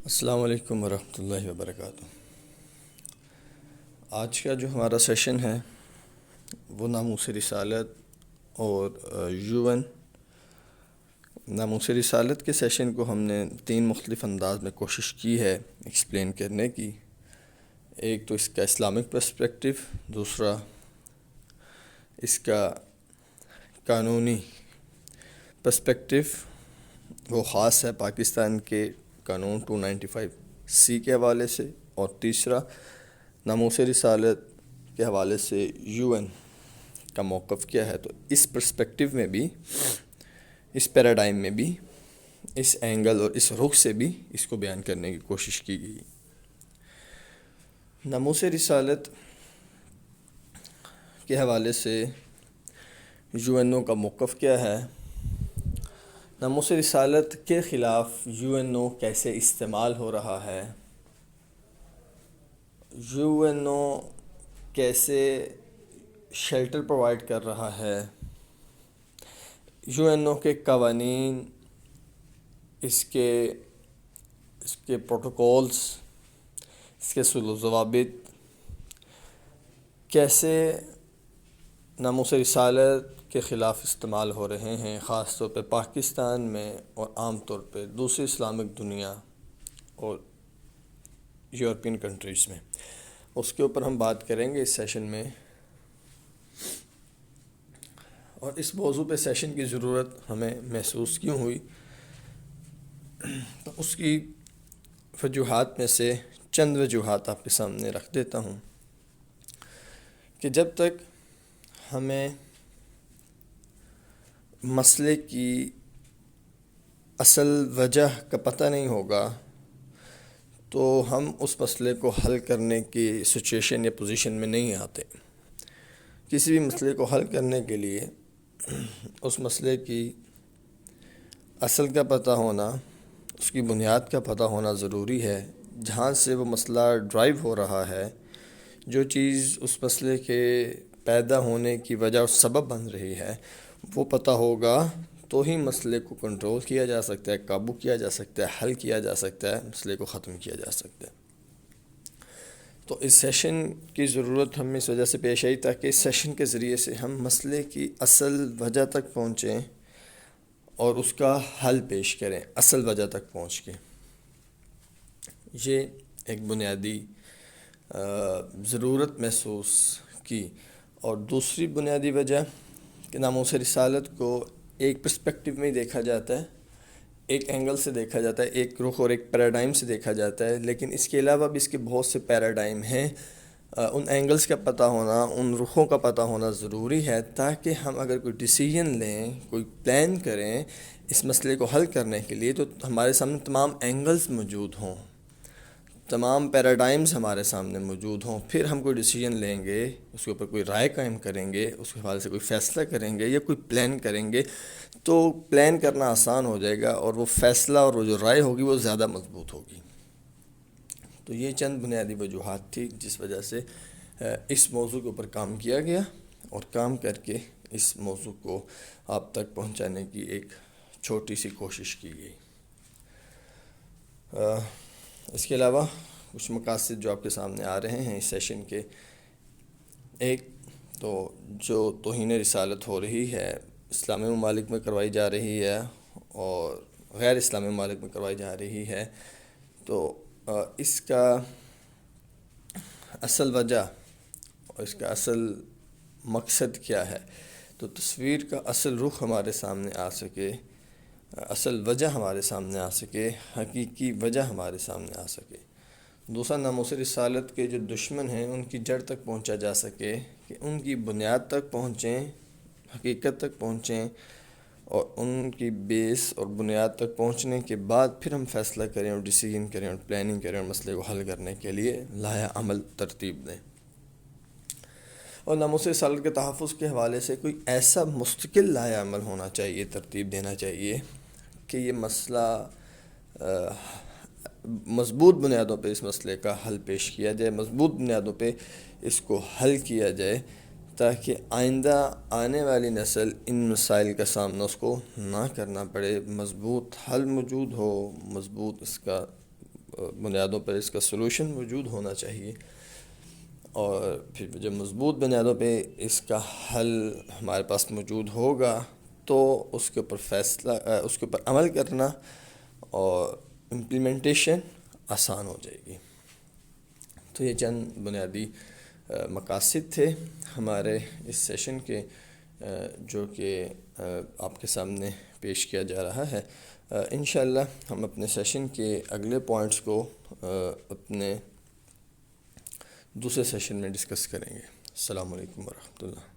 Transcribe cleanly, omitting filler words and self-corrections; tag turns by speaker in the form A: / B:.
A: السلام علیکم ورحمۃ اللہ وبرکاتہ۔ آج کا جو ہمارا سیشن ہے وہ ناموس رسالت اور یون۔ ناموس رسالت کے سیشن کو ہم نے 3 مختلف انداز میں کوشش کی ہے ایکسپلین کرنے کی۔ ایک تو اس کا اسلامک پرسپیکٹو، دوسرا اس کا قانونی پرسپیکٹو، وہ خاص ہے پاکستان کے قانون 295 کے حوالے سے، اور تیسرا ناموس رسالت کے حوالے سے یون کا موقف کیا ہے۔ تو اس پرسپیکٹو میں بھی، اس پیراڈائم میں بھی، اس اینگل اور اس رخ سے بھی اس کو بیان کرنے کی کوشش کی گئی۔ ناموس رسالت کے حوالے سے یو این او کا موقف کیا ہے، ناموس رسالت کے خلاف یو این او کیسے استعمال ہو رہا ہے، یو این او کیسے شیلٹر پرووائڈ کر رہا ہے، یو این او کے قوانین، اس کے پروٹوکولز، اس کے اصول و ضوابط کیسے ناموس رسالت کے خلاف استعمال ہو رہے ہیں، خاص طور پہ پاکستان میں اور عام طور پہ دوسری اسلامک دنیا اور یورپین کنٹریز میں۔ اس کے اوپر ہم بات کریں گے اس سیشن میں۔ اور اس موضوع پہ سیشن کی ضرورت ہمیں محسوس کیوں ہوئی، تو اس کی وجوہات میں سے چند وجوہات آپ کے سامنے رکھ دیتا ہوں کہ جب تک ہمیں مسئلے کی اصل وجہ کا پتہ نہیں ہوگا تو ہم اس مسئلے کو حل کرنے کی سچویشن یا پوزیشن میں نہیں آتے۔ کسی بھی مسئلے کو حل کرنے کے لیے اس مسئلے کی اصل کا پتہ ہونا، اس کی بنیاد کا پتہ ہونا ضروری ہے۔ جہاں سے وہ مسئلہ ڈرائیو ہو رہا ہے، جو چیز اس مسئلے کے پیدا ہونے کی وجہ اور سبب بن رہی ہے، وہ پتہ ہوگا تو ہی مسئلے کو کنٹرول کیا جا سکتا ہے، قابو کیا جا سکتا ہے، حل کیا جا سکتا ہے، مسئلے کو ختم کیا جا سکتا ہے۔ تو اس سیشن کی ضرورت ہمیں اس وجہ سے پیش آئی تاکہ اس سیشن کے ذریعے سے ہم مسئلے کی اصل وجہ تک پہنچیں اور اس کا حل پیش کریں، اصل وجہ تک پہنچ کے۔ یہ ایک بنیادی ضرورت محسوس کی۔ اور دوسری بنیادی وجہ کہ ناموس رسالت کو ایک پرسپیکٹو میں دیکھا جاتا ہے، ایک اینگل سے دیکھا جاتا ہے، ایک رخ اور ایک پیراڈائم سے دیکھا جاتا ہے، لیکن اس کے علاوہ بھی اس کے بہت سے پیراڈائم ہیں۔ ان اینگلز کا پتہ ہونا، ان رخوں کا پتہ ہونا ضروری ہے تاکہ ہم اگر کوئی ڈیسیژن لیں، کوئی پلان کریں اس مسئلے کو حل کرنے کے لیے، تو ہمارے سامنے تمام اینگلز موجود ہوں، تمام پیراڈائمز ہمارے سامنے موجود ہوں، پھر ہم کوئی ڈیسیژن لیں گے، اس کے اوپر کوئی رائے قائم کریں گے، اس کے حوالے سے کوئی فیصلہ کریں گے یا کوئی پلان کریں گے، تو پلان کرنا آسان ہو جائے گا اور وہ فیصلہ اور وہ جو رائے ہوگی وہ زیادہ مضبوط ہوگی۔ تو یہ چند بنیادی وجوہات تھی جس وجہ سے اس موضوع کے اوپر کام کیا گیا اور کام کر کے اس موضوع کو آپ تک پہنچانے کی ایک چھوٹی سی کوشش کی گئی۔ اس کے علاوہ کچھ مقاصد جو آپ کے سامنے آ رہے ہیں اس سیشن کے، ایک تو جو توہین رسالت ہو رہی ہے اسلامی ممالک میں کروائی جا رہی ہے اور غیر اسلامی ممالک میں کروائی جا رہی ہے، تو اس کا اصل وجہ اور اس کا اصل مقصد کیا ہے، تو تصویر کا اصل رخ ہمارے سامنے آ سکے، اصل وجہ ہمارے سامنے آ سکے، حقیقی وجہ ہمارے سامنے آ سکے۔ دوسرا، ناموس رسالت کے جو دشمن ہیں ان کی جڑ تک پہنچا جا سکے، کہ ان کی بنیاد تک پہنچیں، حقیقت تک پہنچیں، اور ان کی بیس اور بنیاد تک پہنچنے کے بعد پھر ہم فیصلہ کریں اور ڈیسیژن کریں اور پلاننگ کریں اور مسئلے کو حل کرنے کے لیے لائحہ عمل ترتیب دیں۔ اور ناموس رسالت کے تحفظ کے حوالے سے کوئی ایسا مستقل لائحہ عمل ہونا چاہیے، ترتیب دینا چاہیے کہ یہ مسئلہ مضبوط بنیادوں پہ اس مسئلے کا حل پیش کیا جائے، مضبوط بنیادوں پہ اس کو حل کیا جائے، تاکہ آئندہ آنے والی نسل ان مسائل کا سامنا اس کو نہ کرنا پڑے، مضبوط حل موجود ہو، مضبوط اس کا بنیادوں پر اس کا سلوشن موجود ہونا چاہیے، اور پھر جب مضبوط بنیادوں پہ اس کا حل ہمارے پاس موجود ہوگا تو اس کے اوپر عمل کرنا اور امپلیمنٹیشن آسان ہو جائے گی۔ تو یہ چند بنیادی مقاصد تھے ہمارے اس سیشن کے، جو کہ آپ کے سامنے پیش کیا جا رہا ہے۔ انشاءاللہ ہم اپنے سیشن کے اگلے پوائنٹس کو اپنے دوسرے سیشن میں ڈسکس کریں گے۔ السلام علیکم ورحمۃ اللہ۔